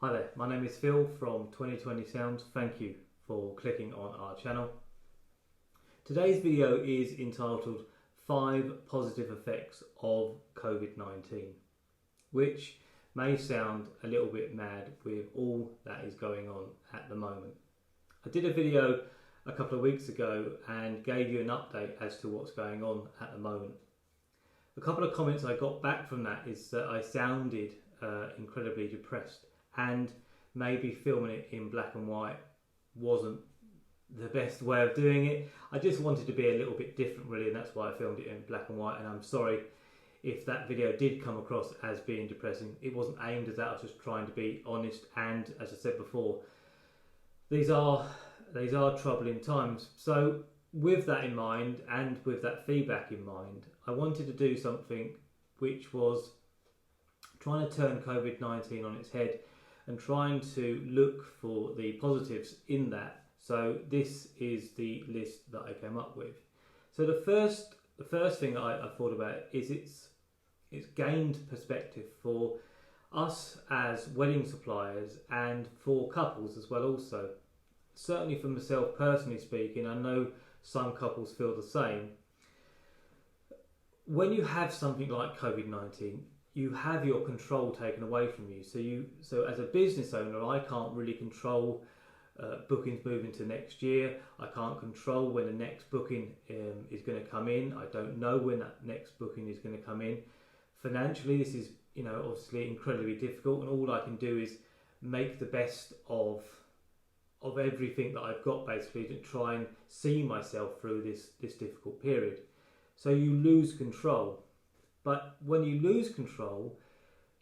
Hi there, my name is Phil from 2020 Sounds. Thank you for clicking on our channel. Today's video is entitled 5 Positive Effects of Covid-19, which may sound a little bit mad with all that is going on at the moment. I did a video a couple of weeks ago and gave you an update as to what's going on at the moment. A couple of comments I got back from that is that I sounded incredibly depressed, and maybe filming it in black and white wasn't the best way of doing it. I just wanted to be a little bit different really, and that's why I filmed it in black and white. And I'm sorry if that video did come across as being depressing. It wasn't aimed at that. I was just trying to be honest, and as I said before, these are troubling times. So with that in mind, and with that feedback in mind, I wanted to do something which was trying to turn COVID-19 on its head and trying to look for the positives in that. So this is the list that I came up with. So the first thing I thought about is it's gained perspective for us as wedding suppliers and for couples as well also. Certainly for myself personally speaking, I know some couples feel the same. When you have something like COVID-19, you have your control taken away from you. So as a business owner, I can't really control bookings moving to next year. I can't control when the next booking is going to come in. I don't know when that next booking is going to come in. Financially, this is obviously incredibly difficult, and all I can do is make the best of everything that I've got, basically, to try and see myself through this difficult period. So you lose control. But when you lose control,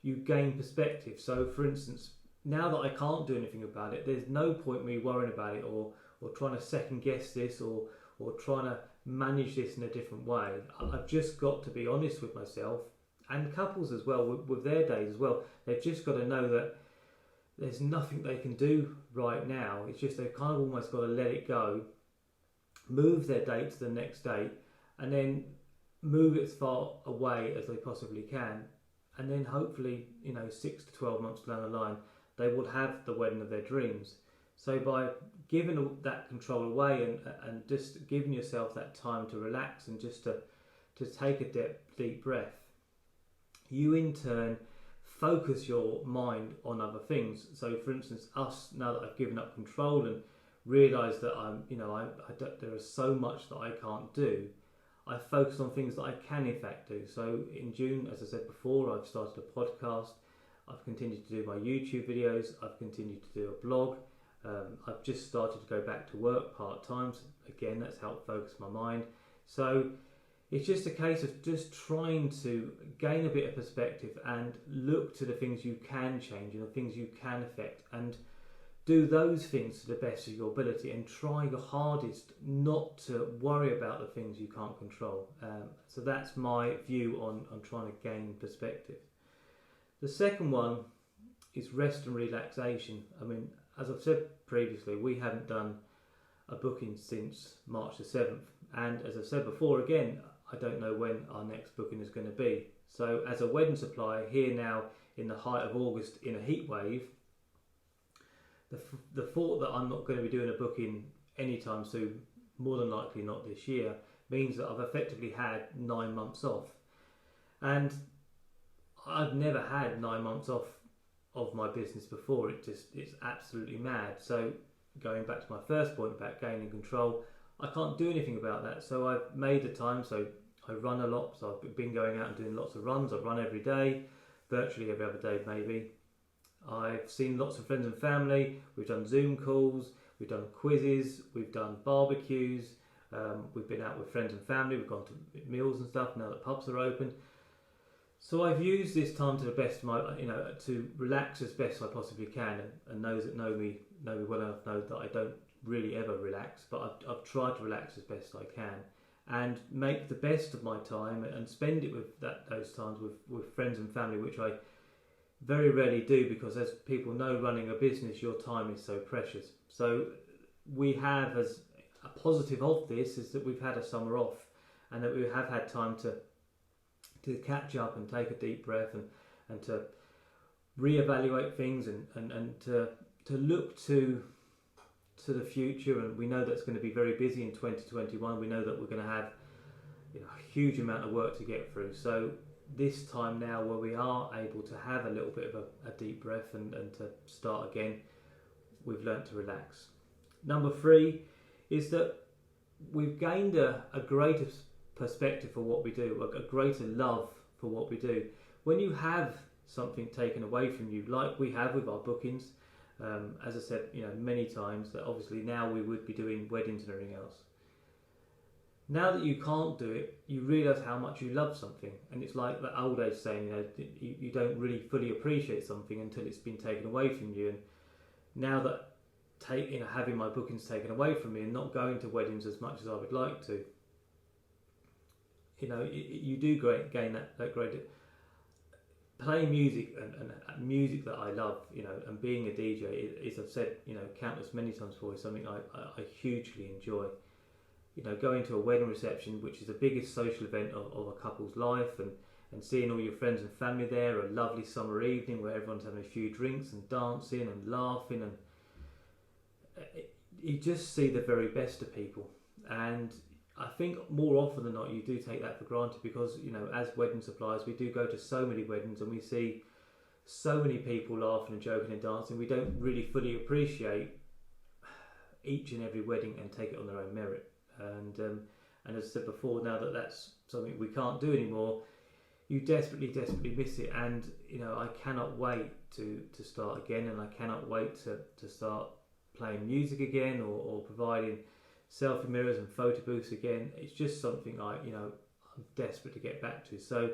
you gain perspective. So for instance, now that I can't do anything about it, there's no point me worrying about it or trying to second guess this or trying to manage this in a different way. I've just got to be honest with myself, and couples as well, with their days as well. They've just got to know that there's nothing they can do right now. It's just they've kind of almost got to let it go, move their date to the next date, and then move it as far away as they possibly can, and then hopefully 6 to 12 months down the line they will have the wedding of their dreams. So by giving that control away and just giving yourself that time to relax and just to take a deep breath, you in turn focus your mind on other things. So for instance, now that I've given up control and realised that there is so much that I can't do, I focused on things that I can in fact do. So in June, as I said before, I've started a podcast. I've continued to do my YouTube videos. I've continued to do a blog. I've just started to go back to work part-time. So again, that's helped focus my mind. So it's just a case of just trying to gain a bit of perspective and look to the things you can change and the things you can affect, and do those things to the best of your ability, and try your hardest not to worry about the things you can't control. So that's my view on trying to gain perspective. The second one is rest and relaxation. I mean, as I've said previously, we haven't done a booking since March the 7th. And as I've said before, again, I don't know when our next booking is going to be. So as a wedding supplier here now in the height of August in a heat wave, the thought that I'm not going to be doing a booking anytime soon, more than likely not this year, means that I've effectively had 9 months off. And I've never had 9 months off of my business before. It's absolutely mad. So going back to my first point about gaining control, I can't do anything about that. So I've made the time. So I run a lot. So I've been going out and doing lots of runs. I run every day, virtually every other day maybe. I've seen lots of friends and family. We've done Zoom calls, we've done quizzes, we've done barbecues, we've been out with friends and family, we've gone to meals and stuff now that pubs are open. So I've used this time to the best of my, to relax as best I possibly can, and those that know me well enough know that I don't really ever relax, but I've tried to relax as best I can and make the best of my time and spend it with those times with friends and family, which I very rarely do, because as people know, running a business, your time is so precious. So we have, as a positive of this, is that we've had a summer off, and that we have had time to catch up and take a deep breath and to reevaluate things and to look to the future. And we know that's going to be very busy in 2021. We know that we're going to have a huge amount of work to get through. So this time now, where we are able to have a little bit of a deep breath and to start again, we've learnt to relax. Number 3 is that we've gained a greater perspective for what we do, a greater love for what we do. When you have something taken away from you, like we have with our bookings, as I said, many times, that obviously now we would be doing weddings and everything else. Now that you can't do it, you realise how much you love something, and it's like that old age saying, you don't really fully appreciate something until it's been taken away from you. And now that having my bookings taken away from me and not going to weddings as much as I would like to, you do gain that great playing music and music that I love, and being a DJ, as I've said, countless many times before, is something I hugely enjoy. Going to a wedding reception, which is the biggest social event of a couple's life, and seeing all your friends and family there, a lovely summer evening where everyone's having a few drinks and dancing and laughing, and you just see the very best of people. And I think more often than not you do take that for granted, because as wedding suppliers we do go to so many weddings and we see so many people laughing and joking and dancing. We don't really fully appreciate each and every wedding and take it on their own merit. And as I said before, now that that's something we can't do anymore, you desperately miss it. And I cannot wait to start again, and I cannot wait to start playing music again, or providing selfie mirrors and photo booths again. It's just something I'm desperate to get back to. So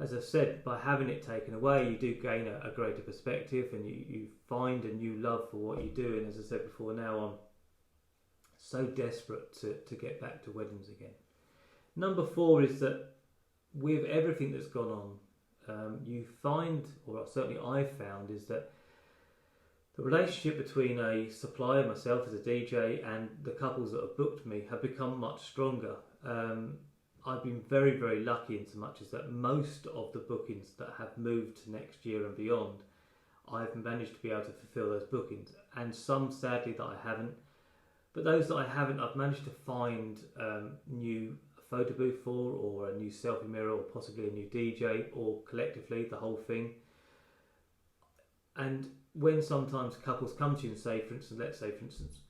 as I said, by having it taken away, you do gain a greater perspective, and you find a new love for what you do. And as I said before, now I'm so desperate to get back to weddings again. Number 4 is that with everything that's gone on, you find, or certainly I've found, is that the relationship between a supplier, myself as a DJ, and the couples that have booked me have become much stronger. I've been very, very lucky in so much as that most of the bookings that have moved to next year and beyond, I've managed to be able to fulfill those bookings. And some, sadly, that I haven't. But those that I haven't, I've managed to find new photo booth for, or a new selfie mirror, or possibly a new DJ, or collectively the whole thing. And when sometimes couples come to you and say, let's say for instance,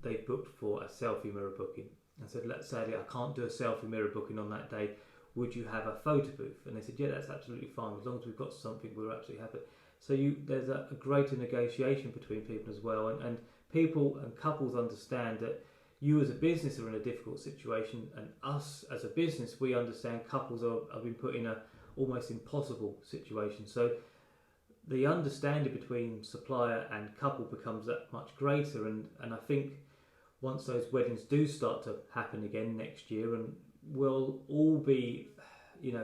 they've booked for a selfie mirror booking, and said, let's say I can't do a selfie mirror booking on that day, would you have a photo booth? And they said, yeah, that's absolutely fine, as long as we've got something, we're absolutely happy. So there's a greater negotiation between people as well, and people and couples understand that you as a business are in a difficult situation, and us as a business, we understand couples have been put in a almost impossible situation. So the understanding between supplier and couple becomes that much greater, and I think once those weddings do start to happen again next year, and we'll all be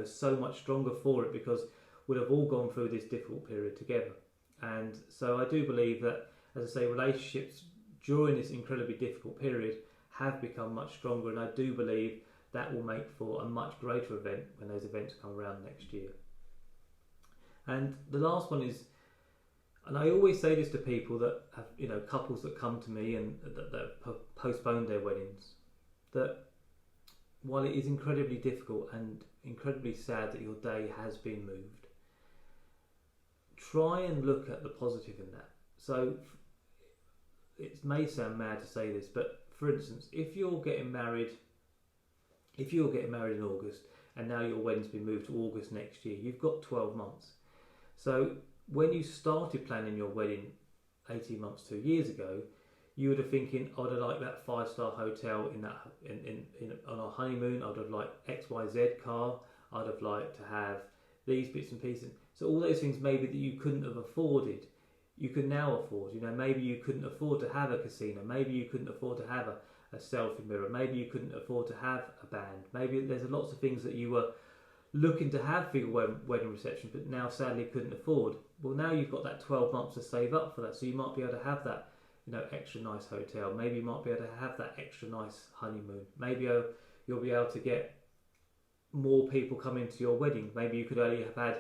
so much stronger for it, because we'll have all gone through this difficult period together. And so I do believe that, as I say, relationships during this incredibly difficult period have become much stronger, and I do believe that will make for a much greater event when those events come around next year. And the last one is, and I always say this to people that have, couples that come to me and that postpone their weddings, that while it is incredibly difficult and incredibly sad that your day has been moved, try and look at the positive in that. So it may sound mad to say this, but for instance, if you're getting married in August, and now your wedding's been moved to August next year, you've got 12 months. So when you started planning your wedding 18 months, 2 years ago, you would have thinking, I would have liked that 5-star hotel on our honeymoon, I would have liked XYZ car, I'd have liked to have these bits and pieces. So all those things maybe that you couldn't have afforded, you can now afford. Maybe you couldn't afford to have a casino, maybe you couldn't afford to have a selfie mirror, maybe you couldn't afford to have a band, maybe there's lots of things that you were looking to have for your wedding reception but now sadly couldn't afford. Well, now you've got that 12 months to save up for that, so you might be able to have that extra nice hotel, maybe you might be able to have that extra nice honeymoon, maybe you'll be able to get more people coming to your wedding. Maybe you could only have had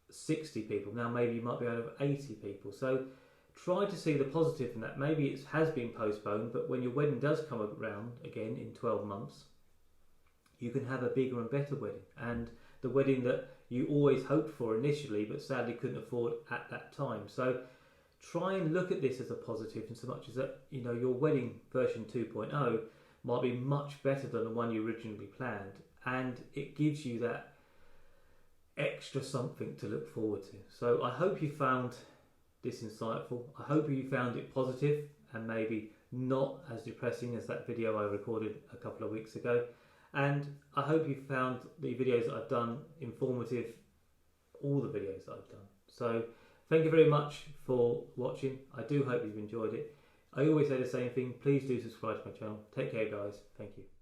60 people. Now maybe you might be out of 80 people. So try to see the positive in that. Maybe it has been postponed, but when your wedding does come around again in 12 months, you can have a bigger and better wedding, and the wedding that you always hoped for initially but sadly couldn't afford at that time. So try and look at this as a positive, in so much as that, you know, your wedding version 2.0 might be much better than the one you originally planned, and it gives you that extra something to look forward to. So I hope you found this insightful. I hope you found it positive and maybe not as depressing as that video I recorded a couple of weeks ago. And I hope you found the videos that I've done informative, all the videos that I've done. So thank you very much for watching. I do hope you've enjoyed it. I always say the same thing. Please do subscribe to my channel. Take care, guys. Thank you.